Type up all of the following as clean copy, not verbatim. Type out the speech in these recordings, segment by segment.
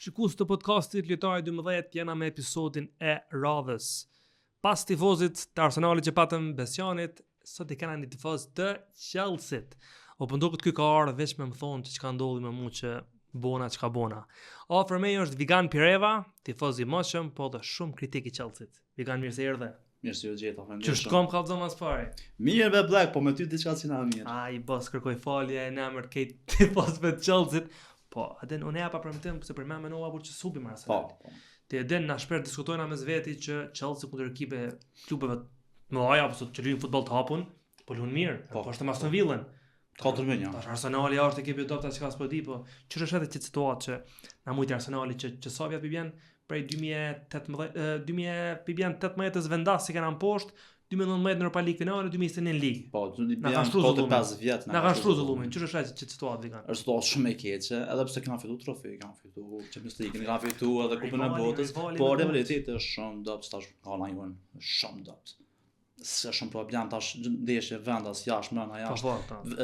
Shikues të podcastit Lojtari 12 jena me episodin e radhës. Pas tifozit të Arsenalit që patëm Besjanit, sot i kena një tifoz të Chelsea-t. O pëndokët ky ka ardhur veç me më thonë që ka ndodhi me mu që bona që ka bona. Afër me është Vigan Pireva, tifoz i moshëm, po dhe shumë kritik i Chelsea-t. Vigan, mirë se erdhe. Mirë se u gjeta, Që shkom kallëzom as pari. Mirë be Black, po me ty diçka që na mirë. Ai bos kërkoj falje në emër të tifozëve të Chelsea-t. Po, aden unë ja pa premtim se për më menova për që subi me Arsenal. Po. Ti e den na shpert diskutojna mes veti që Chelsea kundër ekipe klubeve të mëdha apo të luajnë futboll të hapun, po luan mirë. Po është Aston Villa. 4-1. Tash Arsenali është ekipi i dobta që ka s'po di, po ç'është edhe që situatë që na mujt Arsenali që sa vjet vjen prej 2018 vendas si kanë në poshtë, 2019 në Europa League finale, 2021 në ligë. Po, na kanë shtruar 5 vjet na kanë shtruar zullumin. Ç'është ajo që situatë Vigan? Është situatë shumë e keqe, edhe pse kena fituar trofe, kanë fituar Champions League, kanë fituar edhe Kupën e Botës, po realiteti është shumë dobët tash ka na juan, shumë dobët. Se shumë problem tash ndeshje vendas jashtë mëna jashtë.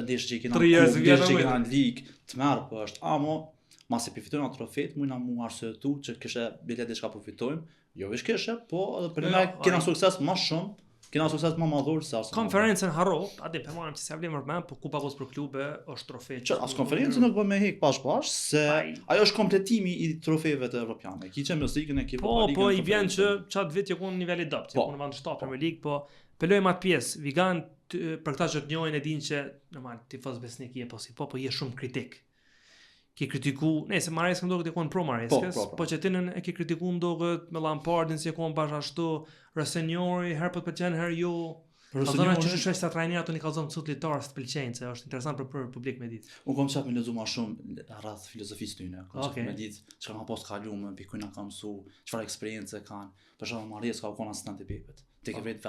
Ndeshje që kena në ligë të merr, po është amo masi fitojnë atë trofet, mujna mu arsyetu që kishe bilet diçka po fitojmë. Jo veç kishe, po edhe për ne kena sukses më shumë. Kena sukses më madhur se Arsenal. Konferencën harro, atë po marrim se vlen më po kupa bos për klube është trofe. As konferencën nuk bë me hik pash se ajo është kompletimi i trofeve të evropiane. Ki Champions League-ën e ki Europa League. Po i vjen që çat vit që kanë niveli dopt, që kanë vend 7 Premier League, po pelojmë atë pjesë. Vigan për këtë që të njohin e dinë që normal tifoz besnik je po si po je shumë kritik. Ki kritiku, nëse Maresca ndoqët e kon pro Marescas, po që tinën e ki kritiku ndoqët me Lampardin si e kon bash ashtu, Rossoneri, herë po të pëlqen herë jo. Rossoneri që është sa trajner ato i kallzon çut litar të pëlqejnë, se është interesant për publik me ditë. Unë kam çap me lexu më shumë rreth filozofisë tyne, kam me ditë çka ka pas kaluar, pikë na ka mësu, çfarë eksperiencë kanë. Për shembull Maresca ka qenë asistent i Pepet. Te ke vet.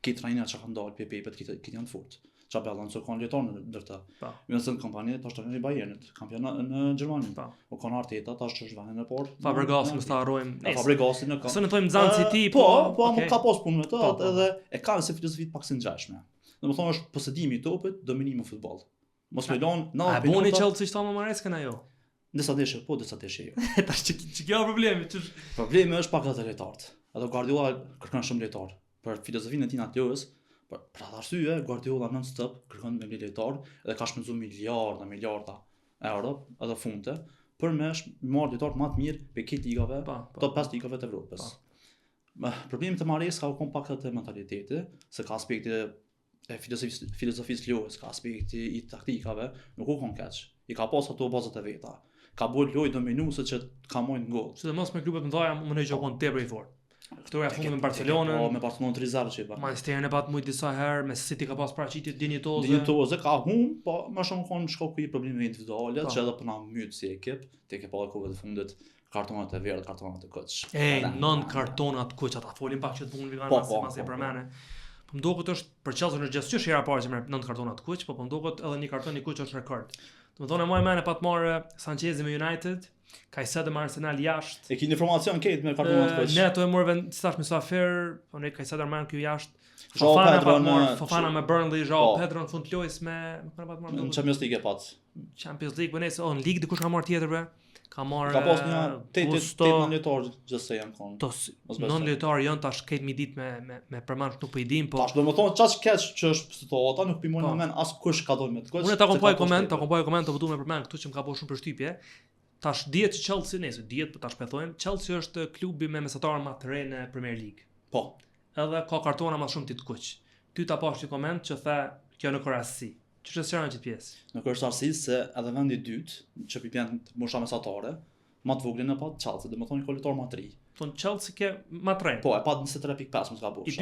Ki trajner çka kanë dalë Pepet, ki janë fort. Qa balans o kanë leton në dërta. Më nësën kompaniet është të në Bayernit, kampionat në Gjermani. O kanë Arteta, ta është venin në port. Fabregas më sta harrojmë. Fabregasin në kanë. Së në thojmë Zan City, po ka pas punë me të, edhe e kanë se filozofit pak së ngjashme. Domethënë është posedimi i topit, dominimi në futboll. Mos me lon 90 minuta. A buni Chelsea shtonë Maresca ajo? Disa deshe po, disa deshe jo. Tash që kjo problemi, Problemi është pak atë lojtarët. Ato Guardiola kërkon shumë lojtar për filozofinë e tij natyrës. Për atë arsye Guardiola non-stop kërkon me lojtar dhe ka shpenzuar miliarda euro edhe funte për me marrë lojtar më të mirë për këtë ligave, top 5 ligave të Evropës. Problemi të Maresca ka pak atë mentaliteti, se ka aspekte e filozofisë lojës, ka aspekte i taktikave, nuk u kanë keq. I ka pas ato bazat e veta. Ka bërë lojë dominuese që ka marrë gol. Sidomos me klubet mëdha, mundoj që kanë tepër i fortë. Këto ja fundit me Barcelonën. Po me Barcelonën 3-0 që pa. Manchester e pat shumë disa herë, me City ka pas paraqitje dinjitoze. Dinjitoze ka po më shumë kanë shkoku i probleme individuale, që edhe po na myt si ekip, te ke pa kohë të fundit kartonat e verdh, kartonat e kuq. Non kartonat kuq, ata folin pak që të punë Vigan mas e përmene. Po mdoqet është për Chelsea në gjithë hera parë që merr 9 kartonat kuq, po mdoqet edhe një karton i kuq është rekord. Domethënë më e pat marrë Sanchez me United. Kajsedo me Arsenal jashtë. E keni informacion këtë me kartonat kuq. Ne ato e morën stash me Safer, po ne Kajsedo marrën këtu jashtë. Fofana me Burnley, Joao Pedro në fund lojës me pat marrë. Në Champions League e pat. Champions League, po nëse në ligë dikush ka marrë tjetër bre. Ka marrë. Ka pas një 8 lojtar gjithsej janë kanë. Non lojtar janë tash këtë mi ditë me përmend nuk po i dim, po. Tash domethënë çfarë keq që është situata, nuk po i morën mend as kush ka dhënë me të kuq. Unë ta kompoj koment, po duam të përmend këtu që më ka bërë shumë përshtypje. Tash dihet që Chelsea nëse dihet, po tash po thojmë, Chelsea është klubi me mesatar më të rënë në Premier League. Po. Edhe ka kartona më shumë ti të kuq. Ty ta pash një koment që the kjo nuk ka rastësi. Ç'është sëra në pjesë? Nuk është rastësi se edhe vendi i dytë që vjen mosha mesatare, më të vogël në pa Chelsea, domethënë kolektor më të ri. Thon Chelsea ke më të rënë. Po, e pa 23.5 mos ka bërë. I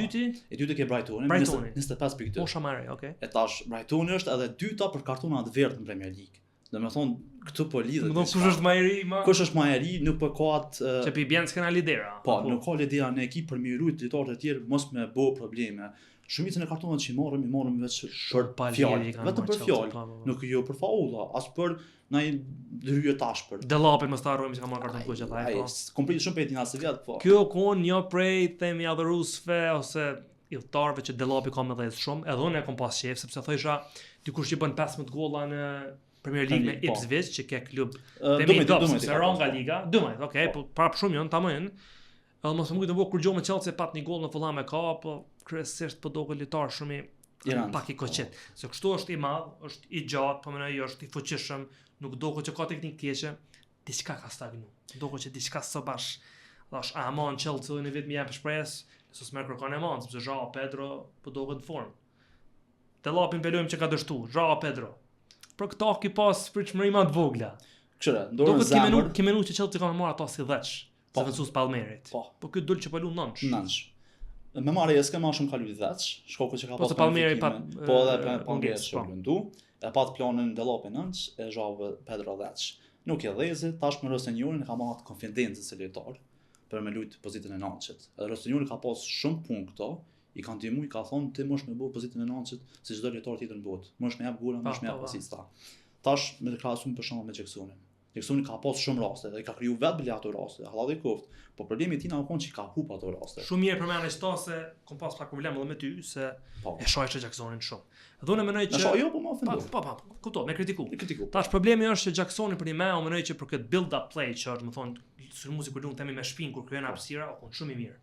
dyti ke Brightonin, 25.2. Mosha më re, okay. E tash Brightoni është edhe dyta për kartonat verdh në Premier League. Domethënë këtu po lidhet. Kush është më i ri? Kush është më i ri, nuk po ka atë që pi bjen s'kena lidera. Po, nuk ka lidera në ekip për mirë lojtarët e tjerë mos me bë probleme. Shumicën e kartonave që i morëm vetë fjalë, vetëm për fjalë, nuk jo për faulla, as për ndaj ndryje tashpër. Dellapin mos ta harrojmë se ka marrë karton kuq atë. Ai komplet shumë petin as vjet, po. Kjo kon një prej themi adhurusve ose illtarëve që Dellapi ka më dhënë shumë, edhe unë e kam pas shef sepse thosha dikush që bën 15 golla në Premier League me Po. Ipswich që ke klub Duhet se ron nga liga, 12, okay, po para shumë janë tamam. Edhe mos më kujto më kur gjom me Chelsea pat një gol në Fulham e ka, po kryesisht po doket lojtar shumë pak i koqet. Se kështu është i madh, është i gjatë, po mendoj është i fuqishëm, nuk doket që ka teknikë keqe, diçka ka stagnu. Doket që diçka s'o bash. Thash, Amon Chelsea në vetë më jap shpresë, se s'më kërkon Amon, sepse Joao Pedro po doket në formë. Te llapin pelojmë që ka dështu, Joao Pedro. Për këto ki pas pritshmëri më të vogla. Kështu, ndorën zemër. Ke menuar që Chelsea ka marrë ato si dhëç, se vendos Palmerit. Po ky dul që po lu nënç. Me Mahrez ka më shumë ka luajë dhëç, shkoku që ka pas Palmeri pa po edhe Palmeri që lundu, e pat planin developin nënç e Joao Pedro dhëç. Nuk e dhëzi, tash me Rosenjurin ka marrë konfidencë se lojtar për me luajt pozitën e nënçit. Edhe Rosenjuri ka pas shumë punë këto, i kanë ndihmuar, i ka thonë ti mosh me bë pozitën e nënçit si çdo lojtar tjetër në botë. Mosh me jap gola, mosh me jap asista. Tash me krahasum për shembull me Jacksonin. Jacksoni ka pas shumë raste dhe i ka kriju vetë bile ato raste, hallalli koft. Po problemi i tij na u kon që ka hup ato raste. Shumë mirë për më anë se kom pas pak problem edhe me ty se e shoh që Jacksonin shumë. Dhe unë mendoj që jo po më ofendoj. Po, kuptoj, me kritiku. Kritiku. Tash problemi është që Jacksoni për një mendoj që për këtë build up play që më thon sulmuesi kur lund themi me shpinë kur kryen hapësira, u kon shumë i mirë.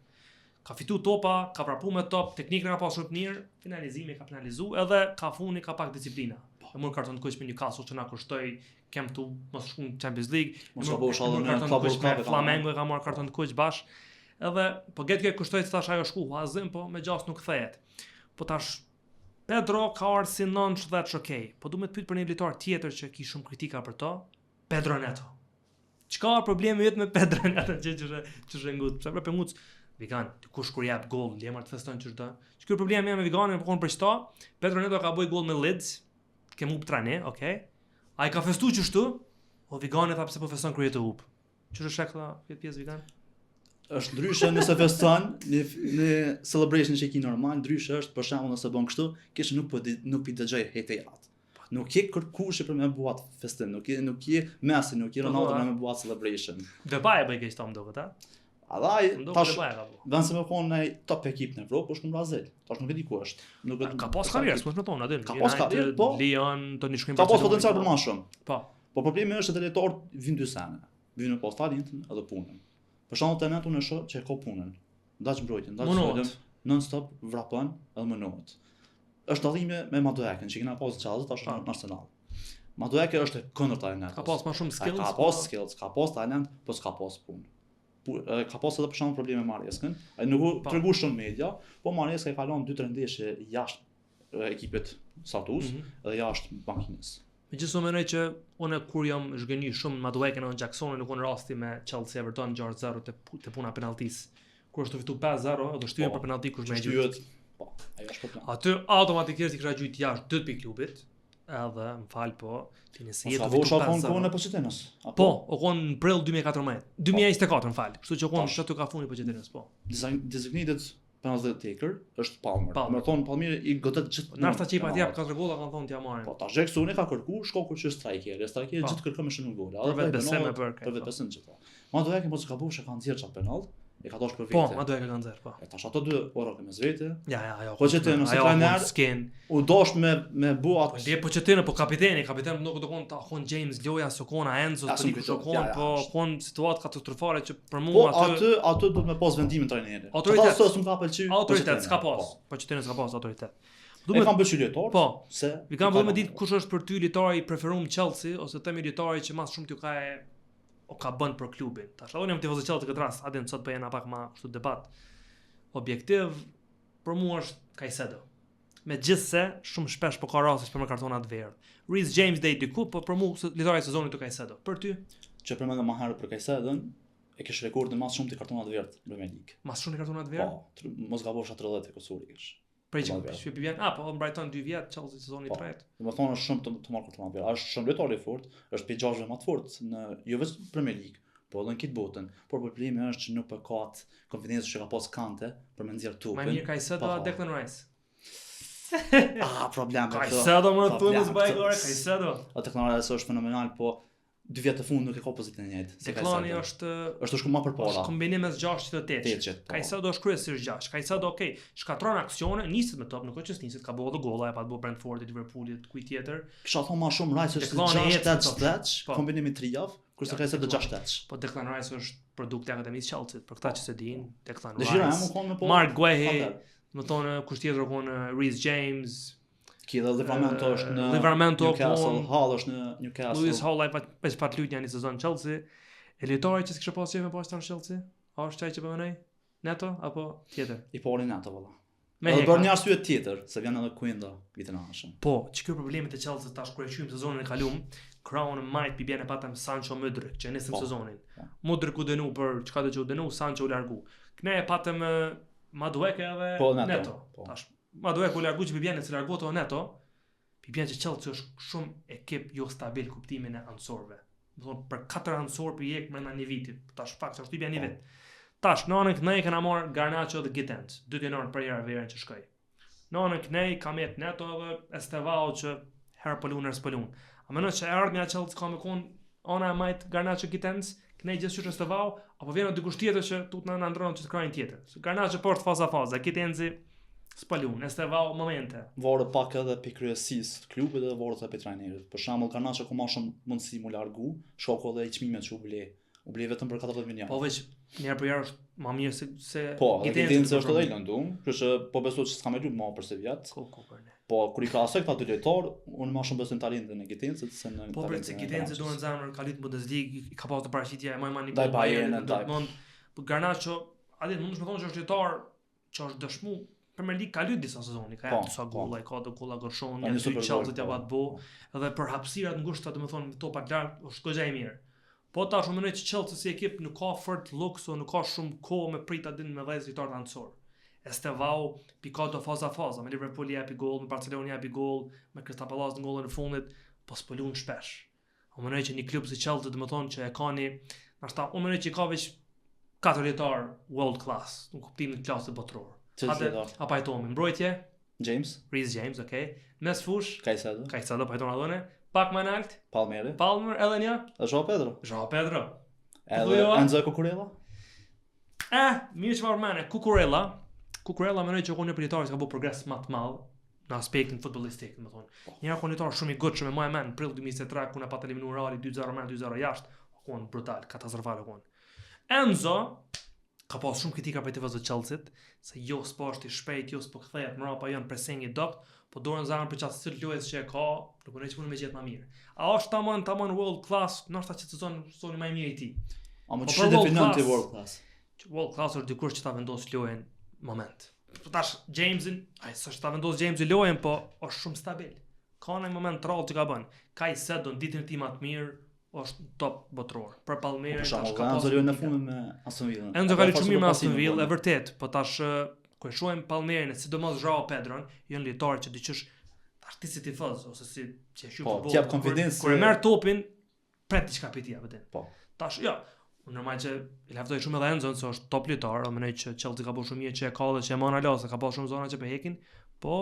Ka fitu topa, ka prapu me top, teknikën ka pasur të mirë, finalizimi ka penalizuar edhe ka funi ka pak disiplina. E mund karton të kuq me Newcastle që na kushtoi kem tu mos shkon në Champions League, mos ka bosh edhe në Club World Cup, Flamengo ka marrë karton të kuq bash. Edhe po get kushtoi tash ajo shku, azim po me gjas nuk kthehet. Po tash Pedro ka ardhur si nënç dhe okay. Po duhet të pyet për një lojtar tjetër që ki shumë kritika për to, Pedro Neto. Çka ka problemi vetëm me Pedro Neto që është ngut. Sa për ngut Vigan, kush kur jap gol, lemar të feston çdo. Ç'ky problemi jam me Viganin, po kon për çto. Pedro Neto ka bëj gol me Leeds, ke mub trane, okay? Ai ka festuar çështu, o Vigani tha pse po feston kur jetë hub. Ç'është sheklla këtë pjesë Vigan? Është ndryshe nëse feston në celebration që i ki normal, ndryshe është për shembull nëse bën kështu, kish nuk pi dëgjoj heterat. Nuk je kërkush për me buat festim, nuk je Messi, nuk je Ronaldo me buat celebration. Depay bëj keq tom dohet, a? Allaj, tash vënë se më konë në top ekip në Evropë, është në Brazil. Tash nuk e di ku është. Ka pas karrierë, s'mos më thonë atë. Ka pas karrierë, po. Leon, Toni shkrim. Ka pas potencial për më shumë. Po. Po problemi është se lojtar vijnë dy sene. Vijnë pas talentin edhe punën. Për shembull talentu në shoh që ka punën. Ndaj mbrojtjen, ndaj shërbim, non stop vrapon edhe mënohet. Është dallimi me Maduekën, që kena pas Chelsea tash në Arsenal. Madueke është kundër talentit. Ka pas më shumë skills. Ka pas skills, ka pas talent, po s'ka pas punë. Ka pas edhe për shembull probleme me Mahrezkën. Ai nuk u tregu shumë media, po Mahrezka i kalon 2-3 ndeshje jashtë ekipit status dhe jashtë makinës. Megjithëse mendoj që unë kur jam zhgënjy shumë Maduekën në Jacksonin në kon rasti me Chelsea Everton 6-0 te puna penaltis. Kur është fitu 5-0 dhe shtyen për penalti kush më gjyq. Po, ajo është problem. Aty automatikisht i ka gjyq jashtë 2 pikë klubit. Edhe më fal po ti nëse jetë fitu 5-0. Po, Pochetinës. Po, o kon në prill 2014. 2024 më fal. Kështu që kon çatu ka funi Pochetinës, po. Designated penalty taker është Palmer. Më thon Palmer i godet gjithë. Narta që i pati jap 4 golla kanë thonë t'ia marrin. Po, tash Jacksoni ka kërkuar shkoku që striker. Striker gjithë kërkon me shumë gola. Edhe vetë besim me për. Për vetë besim gjithë. Madueke mos ka bush e kanë nxjerr çfarë penalt. E ka dosh për vete. Po, Madueke ka nxjerr, po. E tash ato dy orë me zvete. Ja. Pochettino si trajner. U dosh me buat. Po Pochettino, po kapiteni nuk do kon ta kon James Loja, Sokona, Enzo, Sokon, po kon situatë katastrofale që për mua aty do të më pas vendimin trajneri. Autoritet s'm ka pëlqyer. Autoritet s'ka pas. Pochettino s'ka pas autoritet. Duhet kanë pëlqyer lojtar. Po. Se vi kanë vënë ditë kush është për ty lojtari i preferuar Chelsea ose themi lojtari që më shumë t'ju ka bën për klubin. Tash unë jam tifozë Chelsea këtë rast, atë sot bëjnë pak më kështu debat. Objektiv për mua është Caicedo. Megjithse shumë shpesh po ka raste për me kartona të verdh. Reece James deri diku, po për mua lojtari i sezonit të Caicedo. Për ty, që përmendëm më herët për Caicedo, e kish rekordin më shumë të kartona të verdh në Premier League. Më shumë të kartona të verdh? Po, mos gabosh 30 e kusuri kish. Prej që vjen, po Brighton 2 vjet, Chelsea sezoni i tretë. Do të thonë është shumë të marrë kartona të verdh. Është shumë lojtar i fortë, është pe 6 më të fortë në jo vetëm Premier League, po edhe në këtë botën. Por problemi është që nuk po ka konfidencë që ka pas Kante për me nxjerr tupin. Më mirë Caicedo Declan Rice. Problem. Caicedo më thonë se bëj gore Caicedo. Declan Rice është fenomenal, po 2 vjet të fundit nuk e ka pozitin e njëjtë. Declani është shku më përpara. Është kombinim mes 6 dhe 8. Caicedo është kryesisht 6. Caicedo shkatron aksione, niset me top, nuk është që niset, ka bërë edhe golla, e pa bërë Brentfordit, Liverpoolit, kujt tjetër. Kisha thonë më shumë Rice është 6-8, kombinimi 3 javë, kurse Caicedo 6-8. Po Declan Rice është produkt i akademisë Chelsea, për këtë që se dinë, Declan Rice. Rice. Mark Guehi, më thonë kush tjetër kon Reece James. Kida Livramento është në Newcastle, Hall është në Newcastle. Lewis Hall ai pat lutja në sezon Chelsea. Elitari që s'kishte pasur me pastar Chelsea. A është çaj që bënej? Neto apo tjetër? I pori Neto valla. Edhe bën një arsye tjetër, se vjen edhe Quinda vitin e ardhshëm. Po, ç'ky problemi të Chelsea tash kur e qym sezonin e kaluam, Crown might be bene patëm Sancho Mudryk, që nisëm sezonin. Mudryk u dënu për çka do të dënu, Sancho u largu. Ne e patëm Madueke edhe Neto. Tash Madueke u largu që Bibiane se largohet Neto. Bibiane që Chelsea është shumë ekip jo stabil kuptimin e ansorëve. Do thonë për 4 ansorë për jek brenda një viti. Tash fakt është tibia një vit. Tash në anën kënej kanë marrë Garnacho dhe Gittens, 2 tenorë për herë verën që shkoi. Në anën kënej ka met Neto dhe Estevao që herë polun herë spolun. A mendon se ardhmja e Chelsea ka më kon ona e majt Garnacho Gittens, kënej gjithçka Estevao, apo vjen dikush tjetër që tut na ndron që të krajin tjetër. Garnacho port faza faza, Gittensi spolun, Estevao momente. Vorë pak edhe pikryesisë të klubit dhe vorë edhe pe trajnerit. Për shembull Garnacho ku më shumë mundësi mu largu, shoku edhe i çmimet që u ble vetëm për 40 milionë. Po veç një herë për javë është më mirë se po, Gittensi është edhe i lëndum, kështu që po besoj që s'ka më luajtur më për se vjet. Po kur i krahasoj këta dy lojtar, unë më shumë besoj në talentin e Gittensit se në po për se Gittensi duan zemër ka lut Bundesliga, ka pasur paraqitje më mani po Bayern Dortmund. Po Garnacho, a dhe mund të thonë që është lojtar që është dëshmu Premier League ka lut disa sezone, ka disa golla, ka do golla gërshon, një Chelsea t'ia vat bo, edhe për hapësirat ngushta, domethënë topa lart është goxha e mirë. Po tash unë mendoj që Chelsea si ekip nuk ka fort lukso, nuk ka shumë kohë me prit atë me 10 fitar ansor. Estevao pikado faza me Liverpool japi gol, me Barcelona japi gol, me Crystal Palace në gollin e fundit, po spolun shpesh. Unë mendoj që një klub si Chelsea domethënë që e kanë, ndoshta unë mendoj që ka veç 4 lojtar world class, në kuptimin e klasës botërore. Apo ai Tomi, mbrojtje Reece James, okay. Mes fush Caicedo po heton adone. Pak më lart Palmer edhe një Joao Pedro. Edhe Enzo Cucurella. Mirë çfarë mëne Cucurella mendoj që kanë prioritar që ka bërë progres më të madh në aspektin futbollistik, domethënë. Një konitor shumë i gotshëm me më në prill 2023 ku na pat eliminuar Reali 2-0 më 2-0 jashtë, kon brutal, katastrofal kon. Enzo ka pas shumë kritika për tifozët e Chelsea, se jo s'poshti shpejt, jo s'po kthehet mbrapa, janë presingi dopt, po dorën zamën për çast lojës që e ka, nuk mundoj të punë me gjet më mirë. A është tamam world class, ndoshta që sezoni më i mirë i tij. A më çfarë definon ti world class? World class është dikush që ta vendos lojën moment. Tash Jamesin, ai s'është ta vendos Jamesin lojën, po është shumë stabil. Ka në moment rroll që ka bën. Caicedo ditën e tij më të mirë është top botëror. Për Palmeiras tash ka pasur në fund me Aston Villa. Enzo ka luajtur mirë me Aston Villa, e vërtet, po tash kur e shohim Palmeiras, sidomos Joao Pedron, janë lojtarë që diçish artistë tifoz ose si që e po, t'jap konfidencë. Kur e merr topin, pret diçka për tij veten. Po. Tash jo, unë normal që i laftoj shumë edhe Enzo, se është top lojtar, mendoj që Chelsea ka bërë shumë mirë që e ka dhe që e mona lasa, ka pasur shumë zona që po hekin, po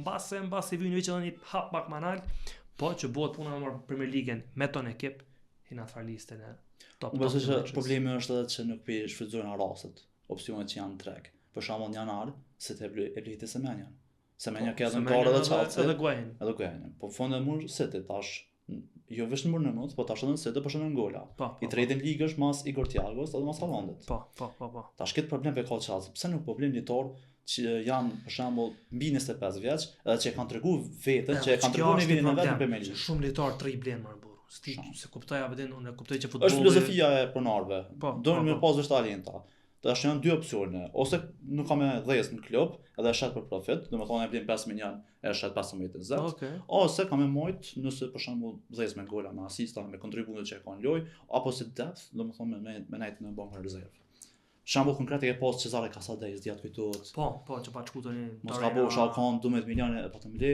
mbasi vjen veç edhe një hap pak më lart, po që bëhet puna në Premier League me ton ekip i na fal listën e top. Besoj se problemi është edhe që nuk pi shfrytëzojnë rastet, opsionet që janë treg. Për shembull janar se te Elite Semenya. Semenya ka dhënë dorë edhe Chelsea edhe Guain. Po fondi mur City tash jo vetëm mur në not, po tash edhe City po shënon gola. I tretin ligësh mas Igor Thiagos edhe mas Haalandit. Po. Tash këtë problem pe ka Chelsea. Pse nuk po blen litor që janë për shembull mbi 25 vjeç, edhe që e kanë treguar veten, që e kanë treguar nivelin e vet në Premier League. Shumë litor 3 blen më burr. Se kuptoja vetëm unë kuptoj që futbolli është filozofia e pronarëve. Doin me pas vetë talenta. Tash janë dy opsione, ose nuk ka me dhjes në klub, edhe e shet për profit, domethënë e blen 5 milion, e shet 15-20. Ose ka me mojt nëse për shembull dhjes me gola, me asista, me kontributet që e kanë lojë, apo si depth, domethënë me nejt në bankën rezervë. Shembull konkret e pas Cesare Casadei diat kujtohet. Po, që pa shkutoni. Mos ka bëu shakon 12 milionë e patëm le.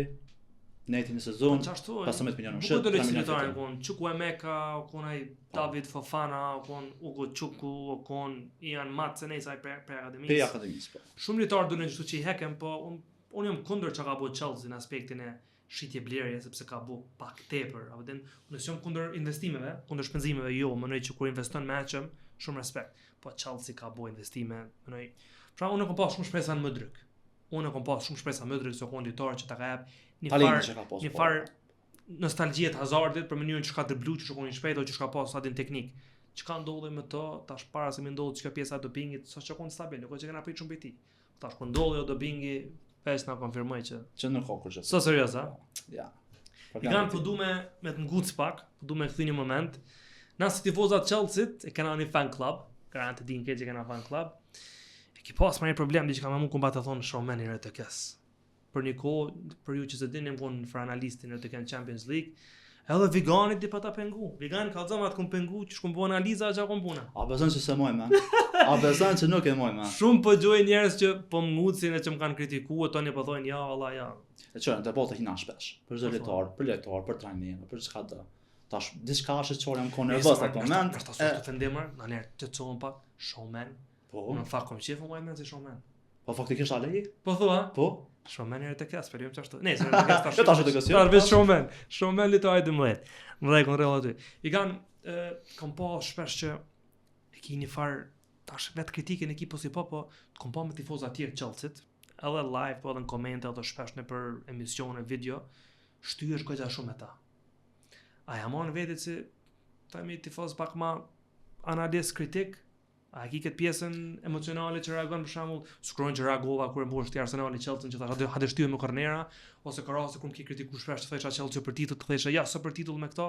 Netin në sezon 15 milionë në shit. Po do të lëshojnë kon Chukwuemeka, kon ai David Fofana, kon Ugo Chuku, kon Ian Matsenesa për akademisë. Për akademisë po. Shumë lojtarë duhen ashtu që i heken, po unë jam kundër çka ka bëu Chelsea në aspektin e shitje blerje sepse ka bu pak tepër, apo den unë jam kundër investimeve, kundër shpenzimeve, jo, mënoj që kur investon me aqëm, shumë respekt. Po Chelsea ka bu investime, mënoj. Pra unë kam pas shumë shpresa në Modric. Unë kam pas shumë shpresa në Modric se konditor që ta ka jap një far nostalgjie të Hazardit për mënyrën që ka driblu, që shkon i shpejt ose që ka pas atin teknik. Çka ndodhi me to, tash para se më ndodhi çka pjesa e dopingit, sa shkon stabil, nuk që kena prit shumë piti. Tash kur ndodhi o dopingi, veç na konfirmoi që në kokë është. So serioz, a? Ja. I kanë po me të nguc pak, po me kthy një moment. Na si tifozat Chelsea-t e kanë një fan club, kanë të dinë që kanë fan club. E ki pas më një problem diçka më mund kombat të thonë showman i RTS. Për një kohë, për ju që se dini më konë për analistin në të kënë Champions League, edhe veganit di pa ta pengu. Vegani ka zëma të këmë pengu që shkëm bu analiza që akëm puna. A beson që se moj me? A beson që nuk e moj me? Shumë për gjoj njerës që po më ngucin e që më kanë kritiku e toni po thojnë ja, Allah, ja. E qërën, të botë hina shpesh. Për zëlitar, për lejtar, për trajnim, për çka do. Tash, diçka është që jam konë nervoz atë moment. Është ashtu të fendimër, na njerë që të cohën pak, showman. Po. Në fakt kom qefë më si showman. Po faktikisht alej? Po thua? Po. Showman e të kes, për jam çashtu. Ne, se të kes tash. Tash të kes. Tash vetë showman. Showman litaj 12. Në rregull aty. I kanë kam pa shpesh që e ki një far tash vetë kritike në ekip ose po kam pa me tifozë atje Chelsea-t, edhe live po edhe në komente edhe shpesh në për emisione video, shtyhesh goxha shumë me ta. A jam on vetë se tani tifoz pak më analist kritik. A ki këtë pjesën emocionale që reagon për shembull, shkruajnë që reagova kur e mbush ti Arsenali Chelsea që thash hade shtyhe me kornera ose ka raste kur më ki kritikuar shpesh të thësha Chelsea për titull, të thësha ja, sa për titull me këto.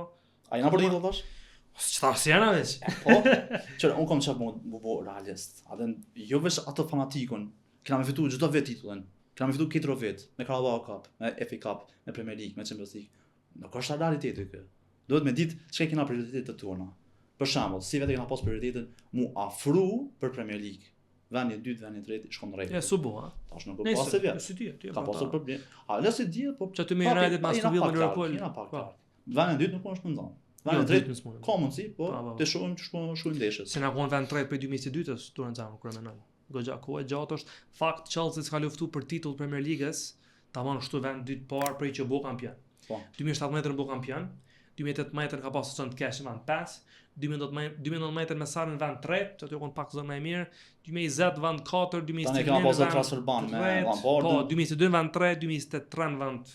A jena për titull tash? Çfarë si janë veç? Po. Çfarë un kam çap më realist. A den jo vetë ato fanatikun, kena me fituar çdo vet titullin. Kena me fituar katër vet, me Carabao Cup, me FA Cup, me Premier League, me Champions League. Nuk është realiteti kjo. Duhet me ditë çka kena prioritetet tona. Për shembull, si vetë kena pas prioritetin mu afru për Premier League. Vendi i dytë, vendi i tretë shkon rreth. Ja subo, ha. Tash nuk po pas se vjet. Si ti, ka pasur problem. A lë se di, po çati me United pas të villën në Europol. Vendi i dytë nuk është mundon. Vendi i tretë ka mundsi, po të shohim që shkojnë ndeshjet. Se na kon vend tretë për 2022-s, duran zamë kur më nën. Goxha kohë gjatë është fakt Chelsea s'ka luftuar për titull Premier League-s, tamam ashtu vend dytë parë për që bu kampion. Po. 2017 bu kampion. 2018 ka pasur son të kesh vend 5, 2019 me Sarën vend 3, që aty kon pak zonë më mirë, 2020 vend 4, 2021 tani kemi pasur transfer ban me Lampard. Po, 2022 vend 3, 2023 vend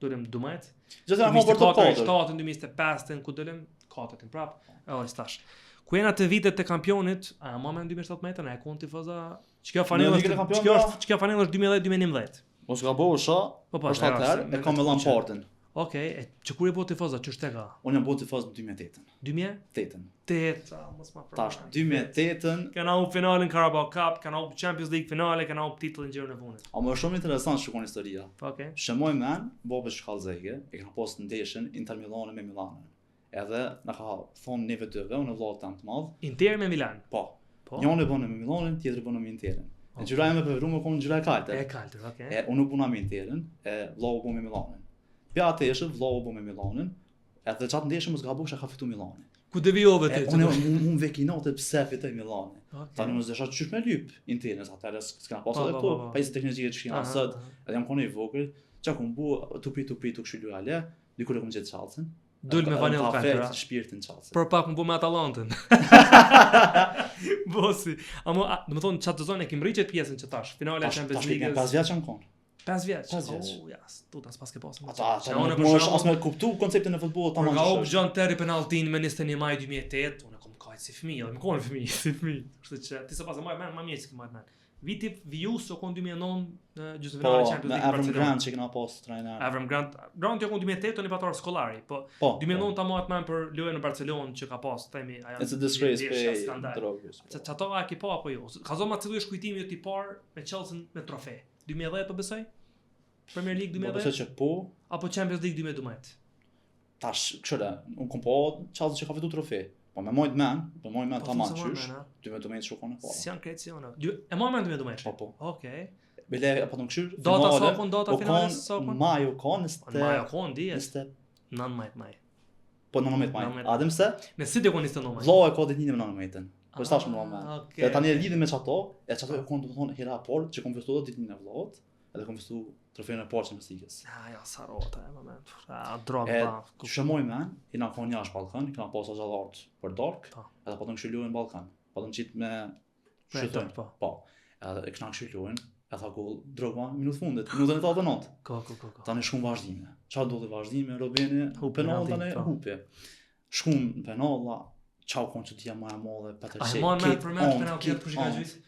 dolëm 12. Gjithë na për të 4, 2025 ku dolëm 4 prap. Është tash. Ku jena të vitet të kampionit, a moment 2017 na e kon tifoza. Ç'kjo fanellë është 2010-2011. Mos gaboj sha. Po është atëherë e kam me Lampardin. Okej, që kur e po tifoza, që shtega? Unë jam po tifoz në 2008. 2008? 8, mos ma tash 2008-ën. Kana u finalin Carabao Cup, kana u Champions League finale, kana u titullin gjërën e fundit. A më shumë interesant shikon historia. Okej. Shemoj men, Bobe Shkallzege, e kanë pas ndeshën Inter Milanin me Milanin. Edhe na ka thonë neve dyve, unë vëllai tan të madh. Inter me Milan. Po. Njëri bën me Milanin, tjetri bën me Interin. E gjyra me për rumë kon gjyra e kaltër. E kaltër, okay. E unë puna me Interin, e vllau bën me Milanin. Pja atëshë, vllau bën me Milanin, edhe çat ndeshëm mos gabosh ka fitu Milanin. Ku devijove ti? Unë vekinote pse fitoi Milanin. Tani mos desha çysh me lyp Interin atë s'kena pasur edhe këtu, pa ishte teknologjia që kena sot, edhe jam konë i vogël, çka kum bu tupi tu kështu lale, diku e kum gjetë Chelsea. Dul me vanillë kafe, shpirtin Chelsea. Por pak më bu me Atalanten. Bosi, ama do të thonë çat zonë kim rriçet pjesën që tash, finale e Champions League. 5 vjet jam kon. 5 vjet. Oh, ja, tu tas pas ke pasur. Ata unë mos as më kuptu konceptin e futbollit tamam. Ka u John Terry penaltin me 21 maj 2008, unë kam kaq si fëmijë, më kon fëmijë, si fëmijë. Kështu që ti sa pas më mirë se më. Viti Vius o kon 2009 në gjysmëfinale Champions League Avram Grant që kena pas trajner. Avram Grant jo kon 2008 në pator skollari, po 2009 ta mohat më për lojën në Barcelonë që ka pas, themi ajo. It's a disgrace për drogës. Çato a ki po apo jo? Ka zonë atë lloj shkujtimi ti par me Chelsea me trofe. 2010 po besoj? Premier League 2010? Besoj që po, apo Champions League 2012. Tash, kështu, un kom po Chelsea që ka fituar trofe. Po me mojt men tamam qysh. 2012 shkon e para. Si janë kreciona? E moment 2012. Po. Okej. Bele apo të këshir. Data finale sokon. Majo kon di. 9 maj. Po 19 maj. Adem se? Me si do koni 19 maj. Vllau e ka ditën e 19-ën. Po tash më vonë. Dhe tani e lidhim me çato, e çato e kon do të thonë hera por që kom festuar ditën e vllaut, edhe kom festuar trofeun e parë Champions League-s. Ja, Sarota e moment. Drogba. Shëmoj men, i na kanë jashtë Ballkan, i kanë pasur xhallart për dark, Po. edhe po të këshillojnë në Ballkan. Po të qit me shëtën. Po. Edhe e këshna këshillojnë, e tha gol Drogba minutë fundit, minutën e 89. Ko. Tani shkon vazhdime. Çfarë ndodhi vazhdime? Robeni penall tani hupi. Shkon penalla, çau konçutia më e madhe, Petrçi. Ai më për më penall tjetër kush i ka gjys?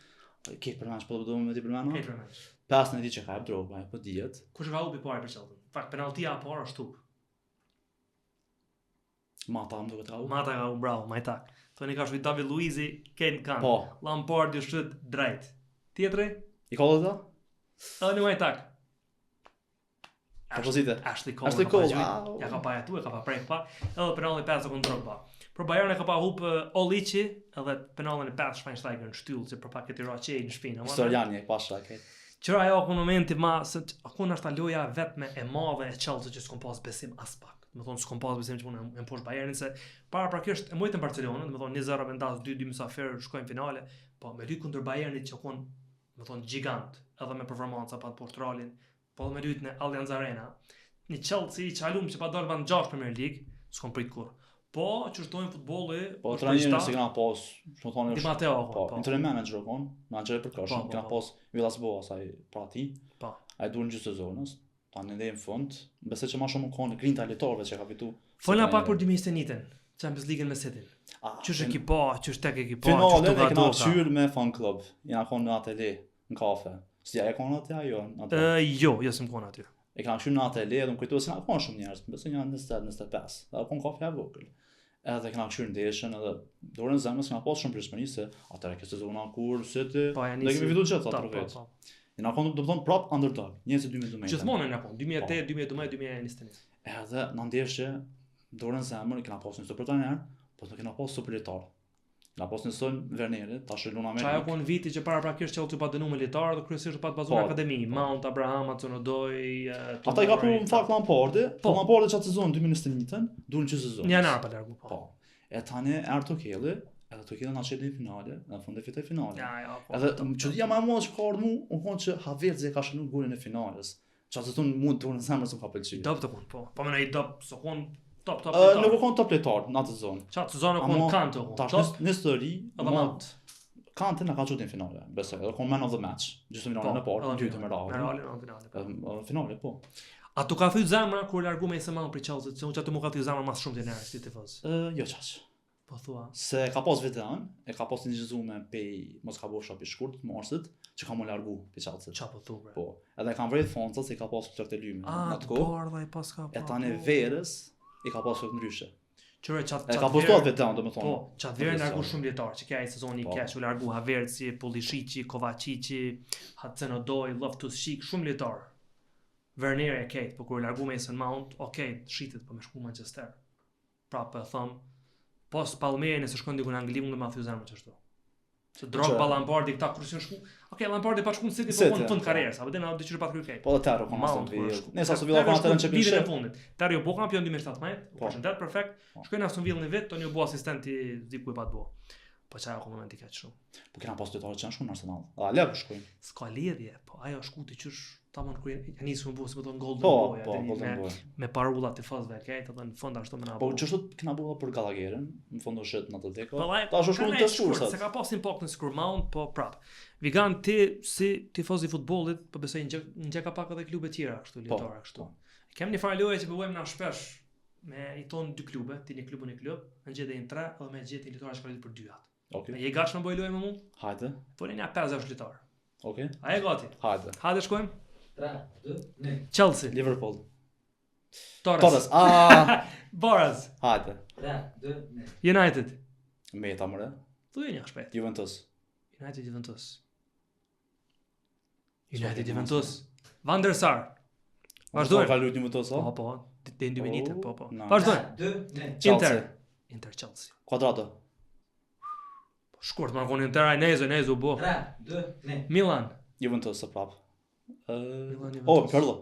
Ke për mësh po do me ti për mëna? Ke për mësh. Pasën e di që ka Drogba, po dihet. Kush ka hupi parë për Chelsea? Fakt penalltia e parë ashtu. Mata më duket ka hupi. Mata ka bravo, Majtak. Thoni ka shujt David Luizi, Ken Kan. Po. Lampard ju shut drejt. Tjetri? I ka dhëta? Edhe Majtak. Opozite. Ashley Cole. Ja ka pa atu, ka pa prek pa. Edhe penalli 5 sekondë Drogba. Për Bayern e ka pa hup Olici, edhe penallin e 5 Schweinsteiger në shtyllë që për pak e tira qej në shpinë. Historiani e pasha okay. Qëra ajo ku në momenti ma se akun është ta loja vetme e madhe e Chelsea që s'kom pas besim as pak. Do të thonë s'kom pas besim që mund të poshtë Bayernin se para praktikisht e mojtën Barcelonën, do të thonë 1-0 vendas 2-2 mysafir shkojnë finale, po me ly kundër Bayernit që kon, do të thonë gigant, edhe me performanca pa poshtë Realin, po me lyt në Allianz Arena. Në Chelsea i çalum që pa dalë van 6 Premier League, s'kom prit kur. Po, çështojnë futbolli, po trajnerë se kanë pas, do të thonë Di Matteo, po, interim manager kon, manager për koshën, kanë pas Villas-Boas ai pra ti. Po. Ai duan gjysë sezonës, tani në fund, besoj që më shumë kanë grinta lojtarëve që ka fitu. Fola pak për 2021-ën, Champions League në City. Ç'është ekipa, ç'është tek ekipa, finale e kanë hyrë me fan club. Jena kanë në atelier, në kafe. Si ai kanë aty ajo? Jo, s'm kanë aty. E kanë hyrë në atelier, do të kujtohet se na kanë shumë njerëz, besoj janë 20-25. Dhe kanë kafe e vogël. Edhe kanë hyrë ndeshën edhe dorën zemrës kanë pas shumë pritshmëri se atëherë kjo sezona kur City ne kemi fituar çfarë atë vetë. Ne na kanë do të thonë prap underdog, 2012. Gjithmonë na kanë 2008, 2012, 2021. Edhe në ndeshje dorën zemrën kanë pas një super trajner, po do kanë pas super lojtar. Na pas nëson Verneri, tash Luna me. Çajo kon viti që para praktikisht Chelsea pa dënuar me lojtar dhe kryesisht pa bazuar në akademi, Mount, Abraham, Hudson-Odoi. Ata i ka pru në fakt Lampardi, po Lampardi çat sezon 2021-ën, duan që sezon. Një janar pa largu po. E tani Ertokelli, edhe Tokelli na çelën në finale, në fund e fitoi finalen. Ja. Edhe çudia më e madhe që ka ardhur mua, u kon që Havertz e ka shënuar golin e finales. Çat sezon mund të unë zemrën s'm ka pëlqyer. Dop të kon, po. Po më nei dop, so kon top. Nuk kon top lojtar në atë zonë. Çat sezon kon Kanto. Tash në histori, Mount. Kanto na ka çuar në finale, besoj. Edhe kon man of the match. Gjithë finalen e parë, dytë me radhë. Realin në finale. Finale po. A tu ka thyt zemra kur largu me Mason Mount për Chelsea, se unë çatu më ka thyt zemra më shumë të njerëz si tifoz. Jo çaq. Po thua. Se ka pas veteran, e ka pas një me pej mos ka bosha pi shkurt Morsit, që ka më largu pi Chelsea. Çapo thu bre. Po. Edhe kanë vret Fonca se ka pas flokë të lyme në atë kohë. Bardha i pas ka. E tani Verës i ka pas flokë ndryshe. Çore çat. E ka postuar veteran, domethënë. Po, çat Verë largu shumë lojtar, që ai sezoni i keq u largu Havertz, Pulisic, Kovacic, Hudson-Odoi, Loftus-Cheek, shumë lojtar. Werner e Kate, po kur largu Mason Mount, okay, shitet po me shku Manchester. Prapë them, pos Palmeirin se shkon diku në Angli mund të ma thy zemrën çashtu. Se Drogba, Lampardi këta kur shku. Okay, Lampardi pa shku në City po në fund karrierës, apo dena diçka pa kryer. Po Terro kanë Aston Villa. Nëse Aston Villa kanë atë në Champions League në fundit. Terro po kampion 2017, përshëndet perfekt. Shkoi në Aston Villa në vet, tani u bë asistenti diku i pa të bë. Po çajo ku momenti ka shumë. Po kena pas lojtarë që janë shumë në Arsenal. A le po shkojnë. S'ka lidhje, po ajo shkuti qysh tamam kur nisën bu se po thon Golden Boy, Boy, me parulla të fazve, okay, të thon fond ashtu më na. Po çështu kena bëu për Gallagherin, në fund do shet në atë dekë. Tash është shumë të shkurtër. Se ka pas impakt në skur Mount, po prap. Vigan ti si tifoz i futbollit, po besoj një ka pak edhe klube të tjera kështu lojtarë kështu. Kem një farë loje që bëjmë na shpesh me i ton dy klube, ti një klub, në gjete një 3 edhe me gjete lojtarë që për 2 javë. Okej. Je gatshëm bëj lojë me mua? Hajde. Po ne 50 lojtar. Okej. A je gati? Hajde. Hajde shkojmë. 3, 2, 1. Chelsea. Liverpool. Torres. Boras. Hajde. 3, 2, 1. United. Meta mëre. Thuaj një shpejt. Juventus. United Juventus. Van der Sar. Vazhdojmë. Ka luajtur Juventus a? Po, te 2 minuta, po. Vazhdojmë. 2, 1. Inter Chelsea. Quadrado. Shkurt, ma konë Inter, Nezo, bo. 3, 2, 1. Milan. Juventus së prap. Pirlo.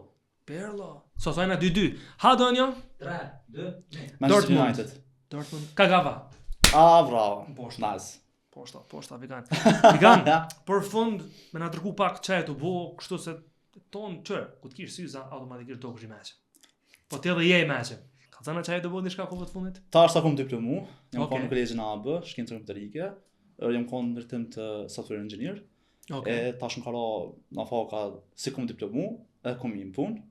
Pirlo. Sosojna 2-2. Ha donjo? 3, 2, 1. Manchester United. Dortmund. Kagawa. Bravo. Nice. Poshta, vegan. Vegan. Për fund, me na dërgu pak çaj të bo, kështu se ton çer, ku të kish syza automatikisht do kush i meçëm. Po ti edhe je i meçëm. Ka thënë çaj do bëu diçka kohë të fundit? Tash sa kom diplomu, jam Okej. konë në kolegjin AB, shkencë kompjuterike, jam konë në ndërtim të software engineer. E tash më ka ra në faka si kom diplomu, e kom një punë,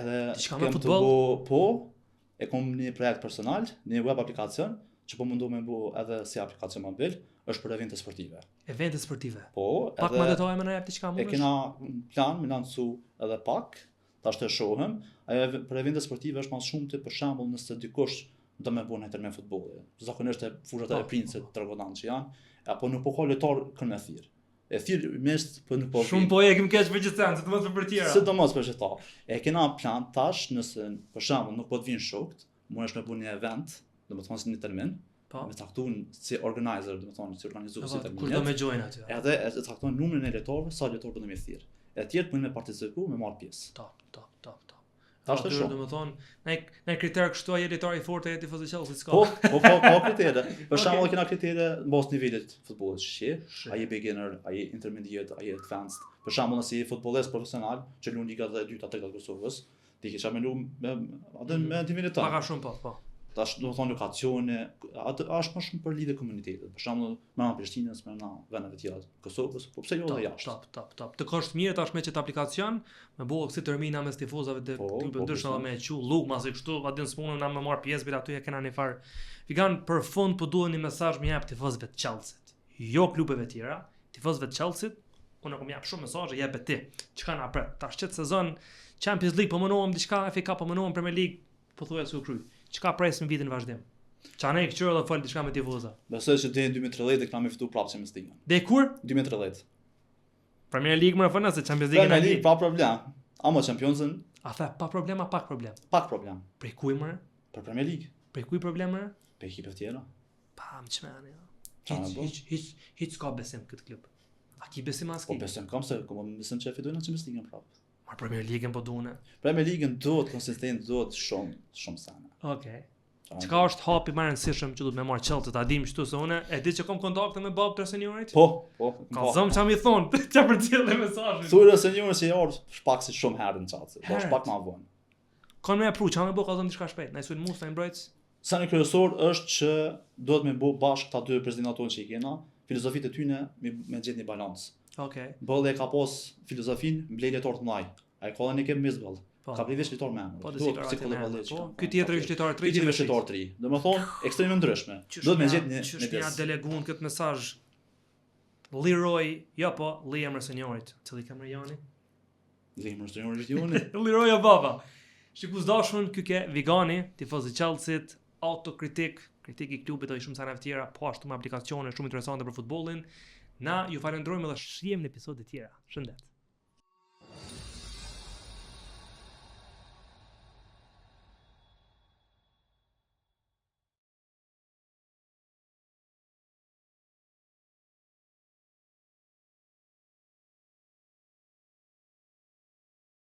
edhe Diçka me kem të futboll? bo, po, e kom një projekt personal, një web aplikacion, që po mundu me bu edhe si aplikacion mobil, është për evente sportive. Evente sportive. Po, Pak edhe më detaj më na jap diçka e mundesh? kena plan, me lancu edhe pak, tash të shohëm, ajo për evente sportive është mas shumë të për shembull nëse dikush do me bu në me futbolli. Zakonisht e fushat e Po, princët tregodan që janë, apo nuk po ka lojtar kënë me thirr. E thirr mes po nuk po. Shumë po e kem keq për gjithë se të mos për tjera. Sidomos për çeta. E kena plan tash nëse për shembull nuk po të vinë shokët, mundesh me bu një event, domethënë si një termin, Po. me caktuar si organizer, domethënë si organizues si Kur do termin. me join aty? Edhe e caktojnë numrin e lojtarëve, sa lojtarë do të më thirr. E tjerë mund me participu, me marr pjesë. Top. Tash të shoh. Domethënë, ne kriter kështu ai lojtar i fortë e tifozë Chelsea s'ka. Po, ka kritere. Për shembull Okej. kena kritere mbas nivelit të futbollit shi, Shi. ai beginner, ai intermediate, ai advanced. Për shembull nëse je futbollist profesional, që luan liga e dytë atë të Kosovës, ti kisha me lu me atë me nivelin tonë. Paka shumë po. Tash do të thonë lokacione, atë është më shumë për lidhje komunitetit. Për shembull, me Prishtinës, me vendeve të tjera të Kosovës, po pse jo edhe jashtë. Top. Të kosh mirë tash me çet aplikacion, me bëu si termina mes tifozave të Po, klubeve po, ndryshme po. me çu luk masi kështu, vadin s'punën na me marr pjesë për aty e kena një far. Vigan për fund po duhen një mesazh më jap tifozëve të Chelsea. Jo klubeve tjera, tifozëve të Chelsea, unë kam jap shumë mesazhe jep ti. Çka na pret? Tash çet sezon Champions League po mënohem diçka, FA Cup po mënohem Premier League, pothuajse u kry. Çka presim vitin vazhdim? Ça ne këqyr edhe fal diçka me tifoza. Besoj se deri në 2030 e kemi fituar prapë Champions League. Dhe kur? 2030. Premier League më fona se Champions League Premier na League li. pa problem. Ama Championsën A the pa problem a pak problem? pak problem. Prej kuj më? Për Premier League, Prej kuj problem më? për ekipe të tjera. Pa më çmeni. Qa me bo? Hiç ka besim këtë klub. A ki besim as Po ki? besojmë kam se kom besim që e fitojnë në Champions League prapë. Mar Premier League po duane. Premier League duhet konsistent, duhet shumë sana. Okej. Çka është hapi më i rëndësishëm që duhet me marr Chelsea ta dim kështu se unë e di që kam kontakte me bab të seniorit? Po. Ka zëm çam i thon, ç'a për të cilë mesazhin. Thuaj senior se ardh shpak si shumë herë në Chelsea. Po Herët. shpak më vonë. Kanë më pru, çam më bë ka thënë diçka shpejt. Na sul Musa i mbrojtës. Sa në kryesor është që duhet me bë bashkë ta dy presidentat tonë që i kena, filozofitë e tyne me gjetë një balancë. Okej. Bolle ka pas filozofinë mbledhje të ndaj. Ai ka një kem misball. Po. Ka bëj vesh litor me emër. Po të Duhet sigurt si atë kollë me. vallëç. Po, ky tjetër është litar 3 Ky tjetër është litor 3. Domethënë ekstreme ndryshme. Duhet me gjetë një Ç'është ja deleguan këtë mesazh. Leroy, jo po, Liam seniorit. Cili ka më Jani? Zemër senior është joni. Leroy o baba. Shikus dashun ky ke Vigani, tifoz i Chelsea-t, autokritik, kritik i klubit dhe shumë sana të tjera, po ashtu me aplikacione shumë interesante për futbollin. Na ju falenderojmë dhe shihem në episode të tjera. Shëndet.